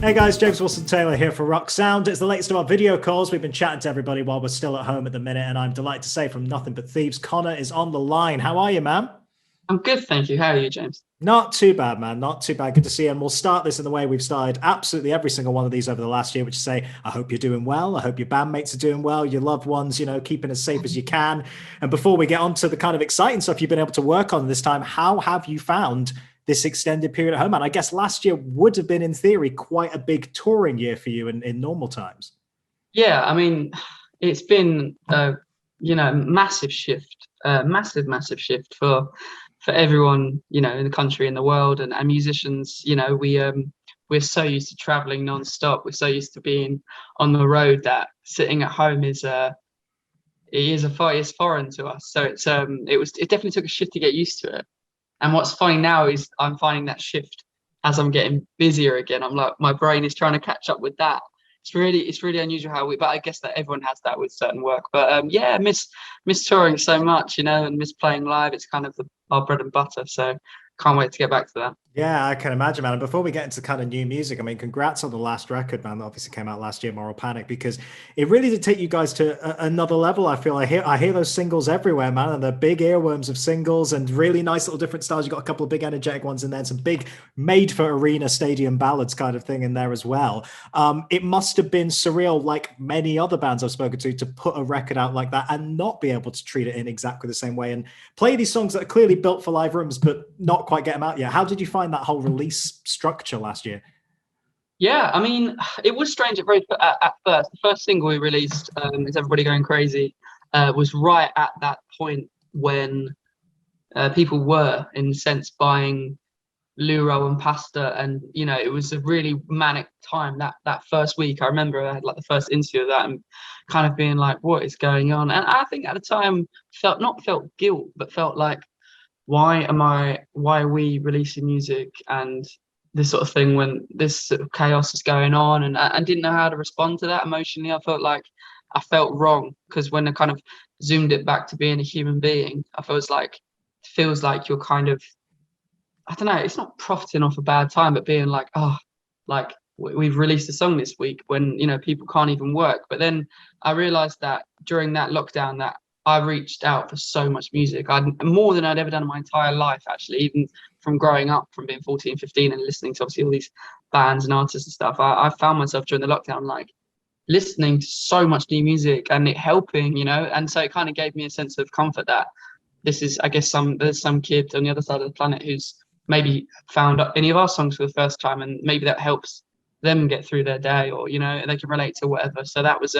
Hey guys, James Wilson Taylor here for Rock Sound. It's the latest of our video calls. We've been chatting to everybody while we're still at home at the minute, and I'm delighted to say from Nothing But Thieves, Conor is on the line. How are you, man? I'm good, thank you. How are you, James? Not too bad, man. Not too bad. Good to see you. And we'll start this in the way we've started absolutely every single one of these over the last year, which is say, I hope you're doing well. I hope your bandmates are doing well, your loved ones, keeping as safe as you can. And before we get on to the kind of exciting stuff you've been able to work on this time, how have you found this extended period at home? And I guess last year would have been, in theory, quite a big touring year for you in normal times. Yeah, I mean, it's been massive shift, massive shift for everyone, in the country and the world, and musicians. We're so used to traveling non-stop. We're so used to being on the road that sitting at home is foreign to us. So it definitely took a shift to get used to it. And what's funny now is I'm finding that shift as I'm getting busier again. I'm like, my brain is trying to catch up with that. It's really unusual but I guess that everyone has that with certain work. But yeah, miss touring so much, and miss playing live. It's kind of our bread and butter. So can't wait to get back to that. Yeah, I can imagine, man. And before we get into kind of new music, I mean, congrats on the last record, man. That obviously came out last year, Moral Panic, because it really did take you guys to another level. I feel I hear those singles everywhere, man, and they're big earworms of singles and really nice little different styles. You got a couple of big energetic ones in there, and some big made for arena stadium ballads kind of thing in there as well. It must have been surreal, like many other bands I've spoken to put a record out like that and not be able to treat it in exactly the same way and play these songs that are clearly built for live rooms, but not quite get them out yet. How did you find that whole release structure last year? Yeah, I mean, it was strange at first. The first single we released, "Is Everybody Going Crazy," was right at that point when people were, in a sense, buying Luro and pasta, and it was a really manic time. That first week, I remember I had like the first interview of that, and kind of being like, "What is going on?" And I think at the time felt guilt, but felt like, why are we releasing music and this sort of thing when this sort of chaos is going on, and I didn't know how to respond to that emotionally. I felt like I felt wrong, because when I kind of zoomed it back to being a human being, I feels like you're kind of, I don't know, it's not profiting off a bad time, but being like, oh, like we've released a song this week when people can't even work. But then I realized that during that lockdown that I reached out for so much music. More than I'd ever done in my entire life, actually, even from growing up, from being 14, 15 and listening to obviously all these bands and artists and stuff. I found myself during the lockdown, like, listening to so much new music and it helping, and so it kind of gave me a sense of comfort that this is, I guess, there's some kid on the other side of the planet who's maybe found any of our songs for the first time, and maybe that helps them get through their day, or they can relate to whatever. So that was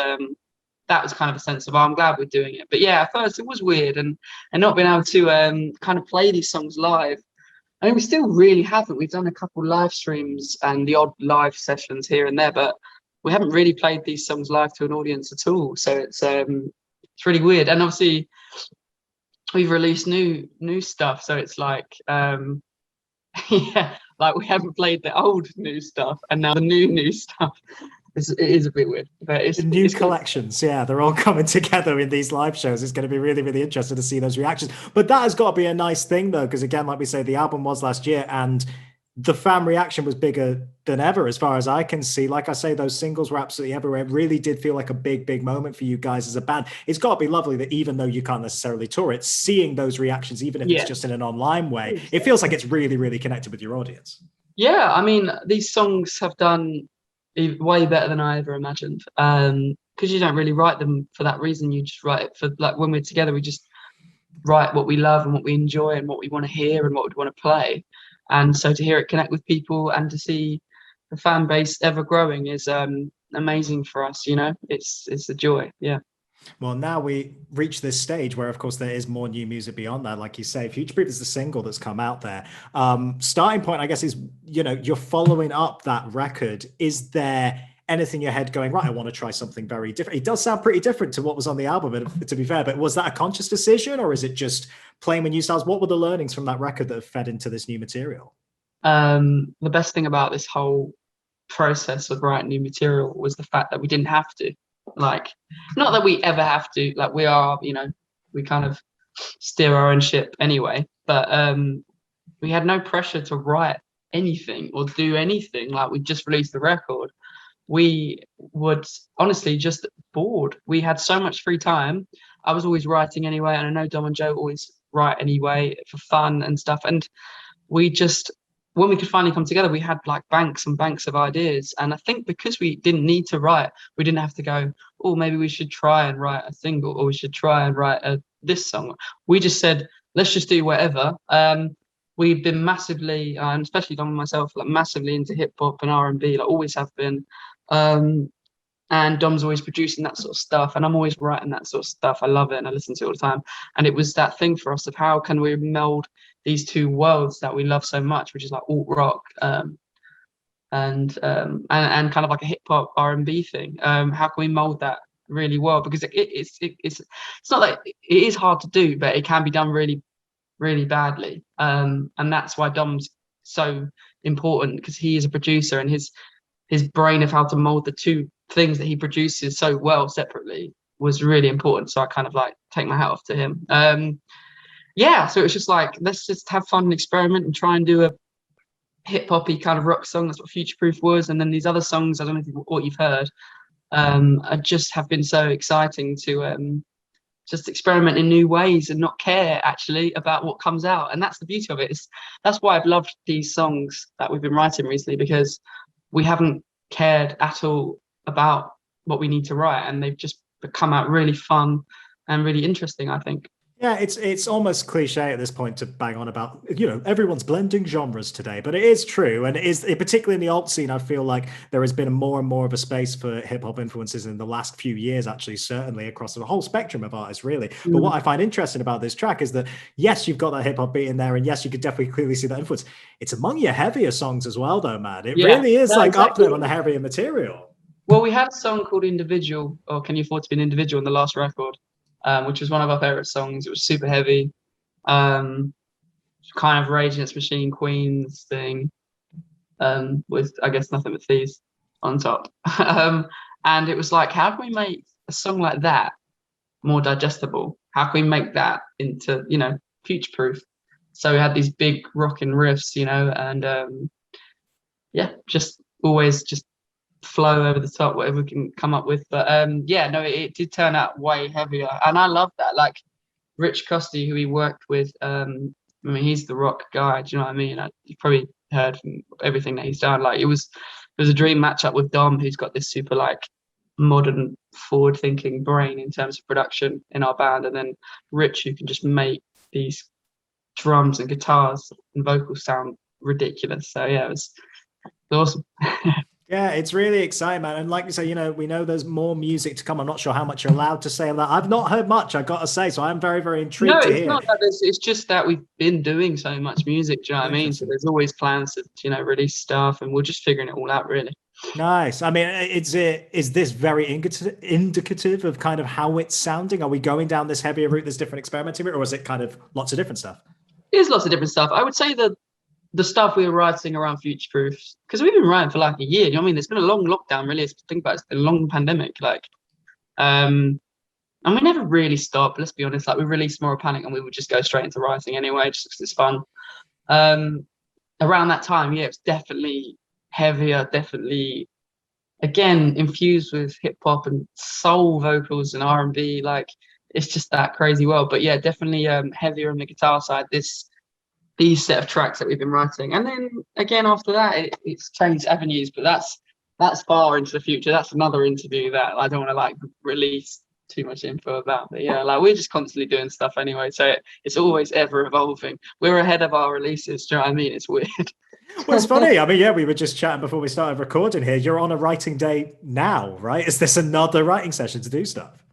kind of a sense of, oh, I'm glad we're doing it. But yeah, at first it was weird, and not being able to kind of play these songs live. I mean, we still really haven't. We've done a couple live streams and the odd live sessions here and there, but we haven't really played these songs live to an audience at all. So it's really weird. And obviously we've released new stuff, so it's like yeah, like we haven't played the old new stuff and now the new stuff. It is a bit weird, but The new it's good. collections, yeah, they're all coming together in these live shows. It's going to be really, really interesting to see those reactions. But that has got to be a nice thing, though, because again, like we say, the album was last year, and the fan reaction was bigger than ever, as far as I can see. Like I say, those singles were absolutely everywhere. It really did feel like a big, big moment for you guys as a band. It's got to be lovely that even though you can't necessarily tour it, seeing those reactions, even if it's Yeah. just in an online way, it feels like it's really, really connected with your audience. Yeah, I mean, these songs have done way better than I ever imagined. Because you don't really write them for that reason. You just write it for, like, when we're together, we just write what we love and what we enjoy and what we want to hear and what we want to play. And so to hear it connect with people and to see the fan base ever growing is amazing for us. It's a joy. Yeah. Well, now we reach this stage where, of course, there is more new music beyond that. Like you say, Futureproof is the single that's come out there. Starting point, I guess, is, you're following up that record. Is there anything in your head going, right, I want to try something very different? It does sound pretty different to what was on the album, to be fair, but was that a conscious decision, or is it just playing with new styles? What were the learnings from that record that have fed into this new material? The best thing about this whole process of writing new material was the fact that we didn't have to. Like, not that we ever have to, like, we kind of steer our own ship anyway, but we had no pressure to write anything or do anything, like we just released the record, we would honestly just bored. We had so much free time. I was always writing anyway, and I know Dom and Joe always write anyway for fun and stuff. And we just, when we could finally come together, we had like banks and banks of ideas. And I think because we didn't need to write, we didn't have to go, oh, maybe we should try and write a single, or we should try and write this song. We just said, let's just do whatever. We've been massively, and especially Dom and myself, like massively into hip hop and R&B, like always have been. And Dom's always producing that sort of stuff, and I'm always writing that sort of stuff. I love it, and I listen to it all the time. And it was that thing for us of how can we meld these two worlds that we love so much, which is like alt rock, and kind of like a hip hop R&B thing. How can we mold that really well? Because it's not like it is hard to do, but it can be done really, really badly. And that's why Dom's so important, because he is a producer, and his brain of how to mold the two things that he produces so well separately was really important. So I kind of like take my hat off to him. Yeah, so it's just like, let's just have fun and experiment and try and do a hip hoppy kind of rock song. That's what Futureproof was. And then these other songs, I don't know what you've heard, just have been so exciting to just experiment in new ways and not care actually about what comes out. And that's the beauty of it. That's why I've loved these songs that we've been writing recently, because we haven't cared at all about what we need to write, and they've just come out really fun and really interesting, I think. Yeah, it's almost cliche at this point to bang on about, everyone's blending genres today, but it is true. And particularly in the alt scene, I feel like there has been more and more of a space for hip hop influences in the last few years, actually, certainly across the whole spectrum of artists, really. But what I find interesting about this track is that, yes, you've got that hip hop beat in there, and yes, you could definitely clearly see that influence. It's among your heavier songs as well, though, man. It really is up there on the heavier material. Well, we had a song called Individual, or Can You Afford to Be an Individual, in the last record, which was one of our favorite songs. It was super heavy, kind of Rage Against Machine Queens thing, with, I guess, Nothing But Thieves on top. And it was like, how can we make a song like that more digestible? How can we make that into, future-proof? So we had these big rocking riffs, and just always just flow over the top, whatever we can come up with. But it did turn out way heavier, and I love that. Like Rich Costy, who he worked with, he's the rock guy, do you know what I mean? You've probably heard from everything that he's done. Like it was a dream matchup with Dom, who's got this super like modern forward thinking brain in terms of production in our band, and then Rich, who can just make these drums and guitars and vocals sound ridiculous. So yeah, it was awesome. Yeah, it's really exciting, man. And like you say, we know there's more music to come. I'm not sure how much you're allowed to say of that. I've not heard much, I got to say. So I'm very, very intrigued to hear. No, it's not that. It's just that we've been doing so much music. Do you know what I mean? So there's always plans to, release stuff, and we're just figuring it all out, really. Nice. I mean, is this very indicative of kind of how it's sounding? Are we going down this heavier route, this different experimenting route, or is it kind of lots of different stuff? There's lots of different stuff. I would say that the stuff we were writing around Futureproof, because we've been writing for like a year. You know what I mean? There's been a long lockdown, really. Think about it, it's been a long pandemic, and we never really stopped. Let's be honest. Like we released Moral Panic, and we would just go straight into writing anyway, just because it's fun. Around that time, it's definitely heavier, definitely again infused with hip hop and soul vocals and R&B. Like it's just that crazy world. But yeah, definitely heavier on the guitar side. These set of tracks that we've been writing, and then again after that it's changed avenues, but that's far into the future. That's another interview that I don't want to like release too much info about. But yeah, like we're just constantly doing stuff anyway, so it's always ever evolving. We're ahead of our releases. Do you know what I mean? It's weird. Well, it's funny. I mean, we were just chatting before we started recording here. You're on a writing day now, right? Is this another writing session to do stuff?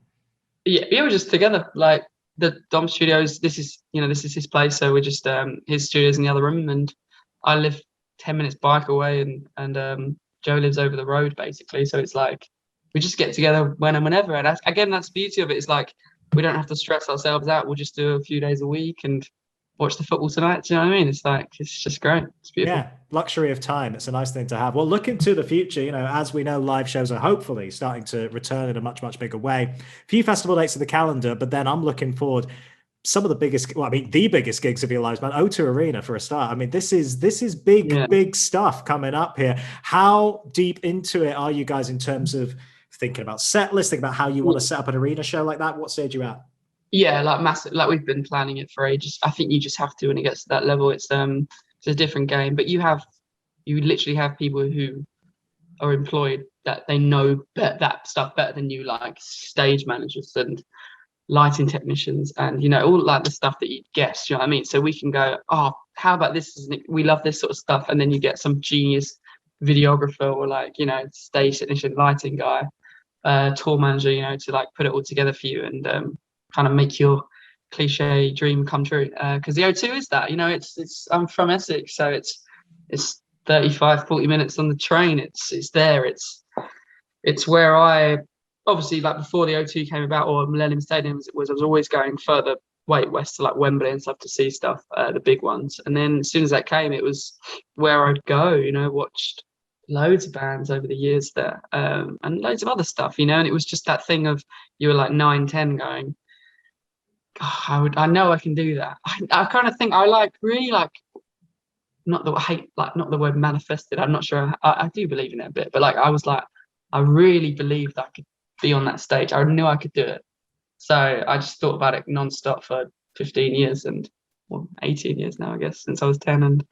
Yeah, we're just together. Like the Dom Studios, this is his place, so we're just his studio's in the other room, and I live 10 minutes bike away, and Joe lives over the road basically. So it's like we just get together when and whenever, and that's the beauty of it. It's like we don't have to stress ourselves out. We'll just do a few days a week and watch the football tonight. Do you know what I mean? It's like it's just great. It's beautiful. Yeah, luxury of time. It's a nice thing to have. Well, looking to the future, as we know, live shows are hopefully starting to return in a much, much bigger way. Few festival dates to the calendar, but then I'm looking forward some of the biggest, well, I mean, the biggest gigs of your lives, man. O2 Arena for a start. I mean, this is big, Yeah. big stuff coming up here. How deep into it are you guys in terms of thinking about set list, thinking about how you want to set up an arena show like that? What stage are you at? Yeah, like massive. Like we've been planning it for ages. I think you just have to when it gets to that level. It's a different game. But you literally have people who are employed that they know that stuff better than you, like stage managers and lighting technicians, and all like the stuff that you'd guess. You know what I mean? So we can go, oh, how about this? We love this sort of stuff, and then you get some genius videographer or like stage technician, lighting guy, tour manager, to like put it all together for you and kind of make your cliche dream come true. Because the O2 is that, it's I'm from Essex, so it's 35-40 minutes on the train. It's there. It's where I obviously, like before the O2 came about, or Millennium Stadium as it was, I was always going further way west to like Wembley and stuff to see stuff, the big ones. And then as soon as that came, it was where I'd go. Watched loads of bands over the years there, and loads of other stuff. And it was just that thing of you were like 9, 10 going, oh, I know I can do that. I kind of think I really like. Not the word manifested. I'm not sure. I do believe in it a bit, but like I was like, I really believed I could be on that stage. I knew I could do it. So I just thought about it nonstop for 15 years and 18 years now, I guess, since I was 10.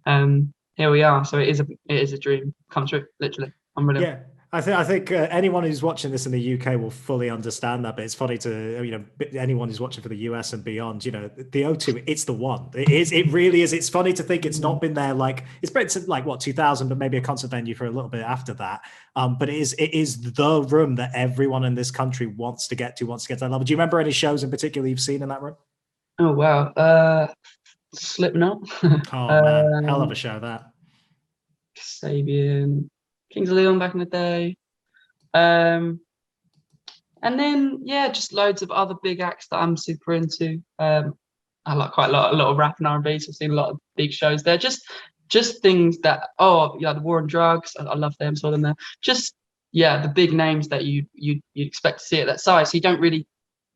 And here we are. So it is a dream come true, literally. I'm really. Yeah. I think anyone who's watching this in the UK will fully understand that. But it's funny to anyone who's watching for the US and beyond. The O2, it's the one. It really is. It's funny to think it's not been there. Like it's been like what 2000, but maybe a concert venue for a little bit after that. But it is the room that everyone in this country wants to get to that level. Do you remember any shows in particular you've seen in that room? Oh wow, Slipknot. Oh man, hell of a show that. Sabian. Kings of Leon back in the day. And then just loads of other big acts that I'm super into. I like quite a lot of rap and R&B, so I've seen a lot of big shows there. Just things that the War on Drugs, I love them, saw them there. Just the big names that you expect to see at that size. So you don't really,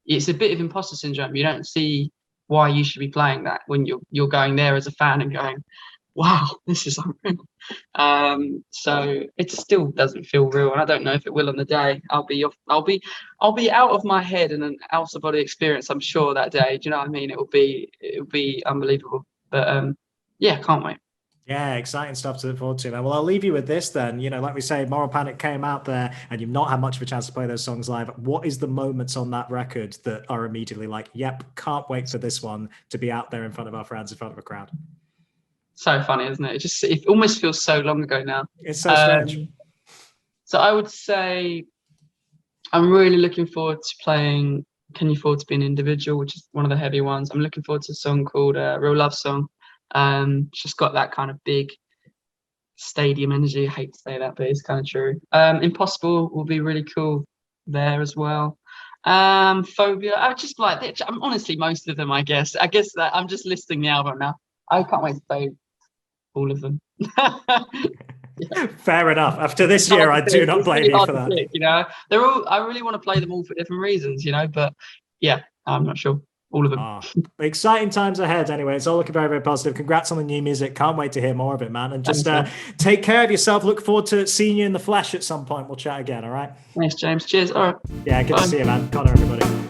it's a bit of imposter syndrome. You don't see why you should be playing that when you're going there as a fan and going, wow, this is unreal. So it still doesn't feel real, and I don't know if it will on the day. I'll be out of my head and an out of body experience, I'm sure, that day. Do you know what I mean? It will be unbelievable. But can't wait. Yeah, exciting stuff to look forward to, man. Well, I'll leave you with this then. Like we say, Moral Panic came out there and you've not had much of a chance to play those songs live. What is the moments on that record that are immediately like, yep, can't wait for this one to be out there in front of our friends, in front of a crowd? So funny, isn't it? It almost feels so long ago now. It's so strange. So I would say I'm really looking forward to playing Can You Afford to Be an Individual, which is one of the heavy ones. I'm looking forward to a song called Real Love Song. It's just got that kind of big stadium energy. I hate to say that, but it's kind of true. Impossible will be really cool there as well. Phobia, I just like it. I'm honestly most of them, I guess that I'm just listing the album now. I can't wait to play all of them. Fair enough. After this year, I do not blame you for that. Pick, they're all. I really want to play them all for different reasons, but I'm not sure. All of them. Exciting times ahead. Anyway, it's all looking very, very positive. Congrats on the new music. Can't wait to hear more of it, man. And just take care of yourself. Look forward to seeing you in the flesh at some point. We'll chat again. All right. Thanks, James. Cheers. All right. Yeah, good to see you, man. Conor, everybody.